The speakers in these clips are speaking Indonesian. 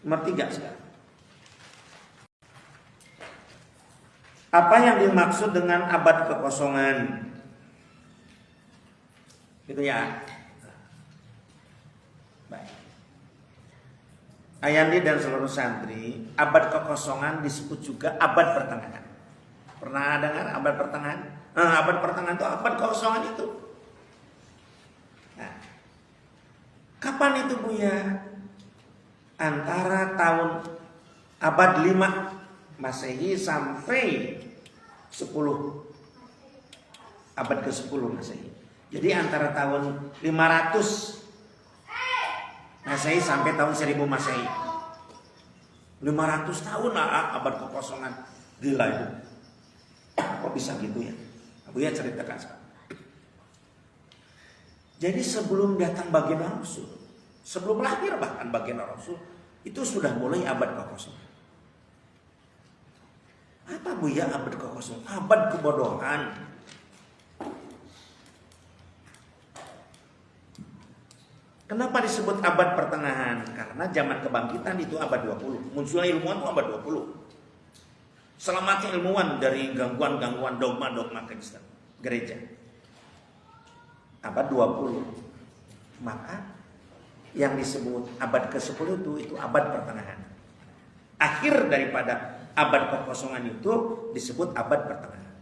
Nomor 3 sekarang. Apa yang dimaksud dengan abad kekosongan? Gitu ya. Baik. Ayandi dan seluruh santri, abad kekosongan disebut juga abad pertengahan. Pernah dengar abad pertengahan? Abad pertengahan itu abad kekosongan itu. Nah, kapan itu Buya? Antara tahun abad 5 Masehi sampai 10 abad ke-10 Masehi. Jadi antara tahun 500 Masehi sampai tahun 1000 Masehi. 500 tahun abad kekosongan. Gila itu. Kok bisa gitu ya? Buya ceritakan sekarang. Jadi sebelum datang baginda Rasul, sebelum lahir bahkan baginda Rasul, itu sudah mulai abad kekosongan. Apa Buya abad kekosongan? Abad kebodohan. Kenapa disebut abad pertengahan? Karena zaman kebangkitan itu abad 20. Munculnya ilmuwan itu abad 20. Selamatnya ilmuwan dari gangguan-gangguan dogma-dogma Kristen, gereja. Abad 20. Maka yang disebut abad ke-10 itu abad pertengahan. Akhir daripada abad kekosongan itu disebut abad pertengahan.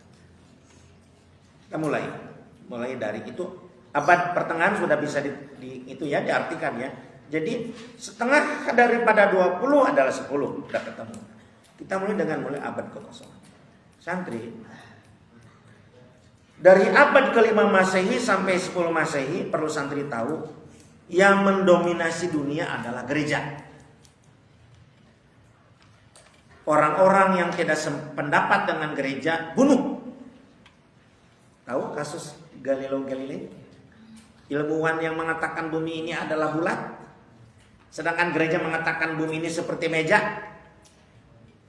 Kita mulai dari itu. Abad pertengahan sudah bisa diartikan ya. Jadi setengah daripada 20 adalah 10, sudah ketemu. Kita mulai abad kekosongan. Santri, dari abad ke-5 Masehi sampai 10 Masehi perlu santri tahu, yang mendominasi dunia adalah gereja. Orang-orang yang tidak sependapat dengan gereja bunuh. Tahu kasus Galileo Galilei? Ilmuwan yang mengatakan bumi ini adalah bulat, sedangkan gereja mengatakan bumi ini seperti meja.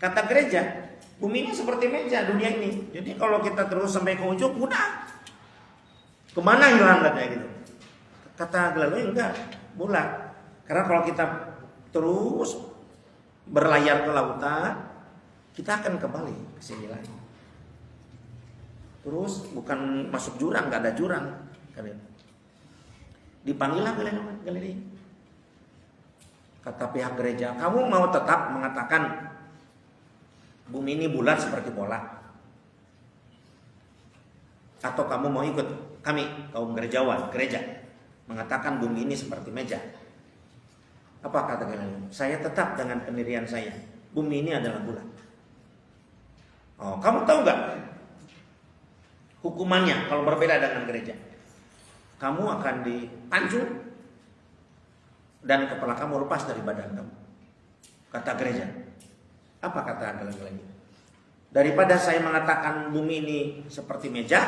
Kata gereja, bumi ini seperti meja dunia ini. Jadi kalau kita terus sampai ke ujung, udah kemana hilang katanya gitu. Kata Galileo enggak, bulat. Karena kalau kita terus berlayar ke lautan, kita akan kembali ke sini lagi. Terus bukan masuk jurang, nggak ada jurang. Dipanggillah Galileo. Kata pihak gereja, kamu mau tetap mengatakan bumi ini bulat seperti bola? Atau kamu mau ikut kami, kaum gerejawan, gereja, mengatakan bumi ini seperti meja? Apa kata Galileo? Saya tetap dengan pendirian saya. Bumi ini adalah bulat. Oh, kamu tahu nggak hukumannya kalau berbeda dengan gereja? Kamu akan dipancung dan kepala kamu lepas dari badan kamu. Kata gereja. Apa kata Galileo? Daripada saya mengatakan bumi ini seperti meja,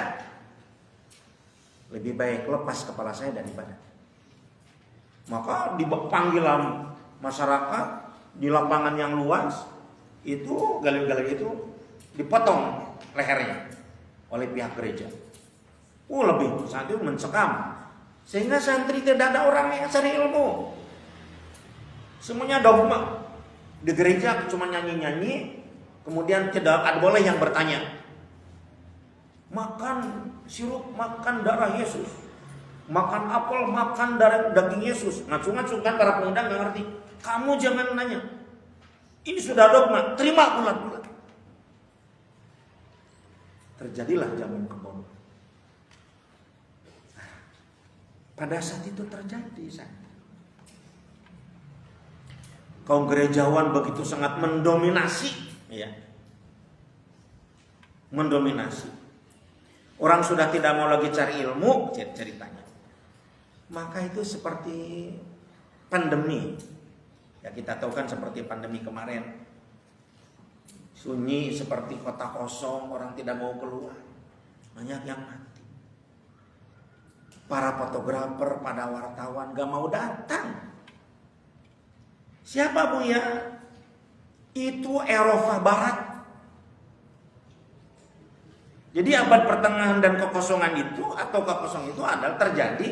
lebih baik lepas kepala saya dari badan. Maka dipanggil masyarakat di lapangan yang luas, itu Galileo itu dipotong lehernya oleh pihak gereja. Lebih santri mencekam, sehingga santri tidak ada orang yang cari ilmu. Semuanya dogma. Di gereja cuma nyanyi-nyanyi, kemudian tidak ada boleh yang bertanya. Makan sirup, makan darah Yesus. Makan apel, makan darah daging Yesus. Ngacung-ngacung kan para pengundang nggak ngerti. Kamu jangan nanya. Ini sudah dogma, terima bulat-bulat. Terjadilah zaman kebodohan. Pada saat itu terjadi, kaum gerejawan begitu sangat mendominasi, ya, mendominasi. Orang sudah tidak mau lagi cari ilmu, ceritanya. Maka itu seperti pandemi. Ya kita tahu kan seperti pandemi kemarin. Sunyi seperti kota kosong, orang tidak mau keluar. Banyak yang mati. Para fotografer, pada wartawan gak mau datang. Siapa Buya? Itu Eropa Barat. Jadi abad pertengahan dan kekosongan itu atau kekosongan itu adalah terjadi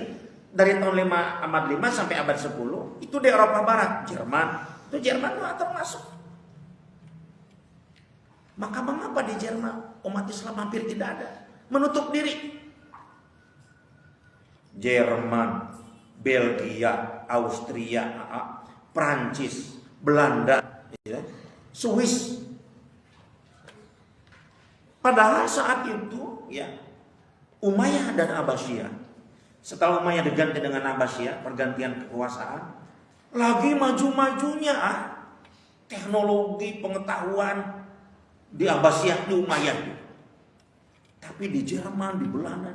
dari tahun abad 5 sampai abad 10. Itu di Eropa Barat, Jerman, Itu Jerman itu termasuk. Maka mengapa di Jerman umat Islam hampir tidak ada? Menutup diri. Jerman, Belgia, Austria, Prancis, Belanda, Swiss. Padahal saat itu ya Umayyah dan Abbasiyah, setelah Umayyah diganti dengan Abbasiyah, pergantian kekuasaan, lagi maju-majunya teknologi pengetahuan di Abbasiyah, di Umayyah. Tapi di Jerman, di Belanda,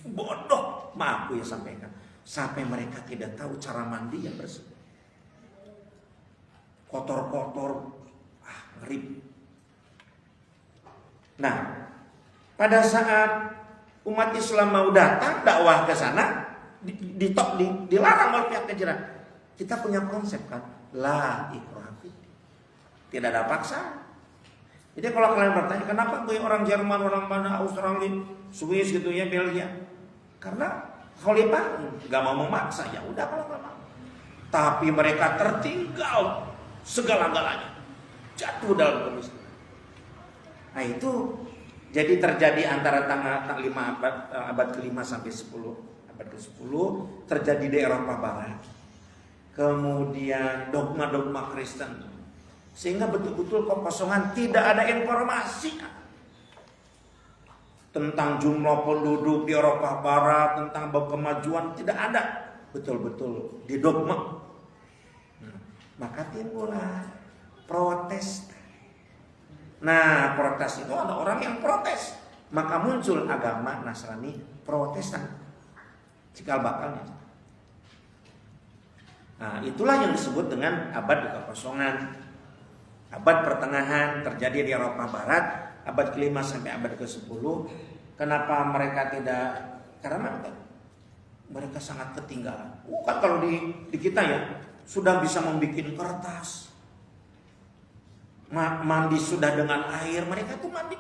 bodoh, maaf aku ya sampaikan, sampai mereka tidak tahu cara mandi yang bersih. Kotor-kotor, ngeri. Nah, pada saat umat Islam mau datang dakwah ke sana, dilarang oleh pihak kejaran. Kita punya konsep kan, la ikraha fiddin. Tidak ada paksaan. Jadi kalau kalian bertanya kenapa gue orang Jerman, orang mana, Australia, Swiss gitu ya, Belgia, karena khalifah nggak mau memaksa, ya udah kalau nggak mau. Tapi mereka tertinggal segala-galanya, jatuh dalam kemiskinan. Nah itu jadi terjadi antara tanggal 5 abad ke-5 sampai 10, abad ke-10 terjadi di Eropa Barat. Kemudian dogma-dogma Kristen. Sehingga betul-betul kekosongan, tidak ada informasi tentang jumlah penduduk di Eropa Barat, tentang kemajuan, tidak ada. Betul-betul di dogma. Maka timbullah protes. Nah, protes itu ada orang yang protes. Maka muncul agama Nasrani Protestan. Cikal bakalnya. Nah, itulah yang disebut dengan abad kekosongan. Abad pertengahan terjadi di Eropa Barat, abad ke-5 sampai abad ke-10. Kenapa mereka tidak? Karena mereka sangat ketinggalan. Kan kalau di kita ya sudah bisa membuat kertas, mandi sudah dengan air. Mereka tuh mandi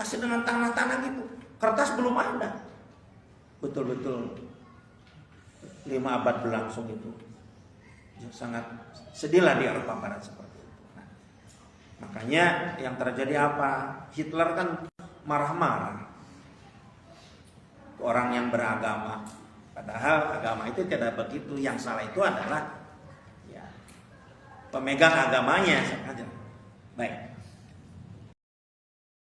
masih dengan tanah-tanah gitu. Kertas belum ada. Betul-betul 5 abad berlangsung itu. Sangat sedihlah di Eropa Barat seperti itu. Makanya yang terjadi apa? Hitler kan marah-marah ke orang yang beragama. Padahal agama itu tidak begitu. Yang salah itu adalah ya, pemegang agamanya saja. Baik.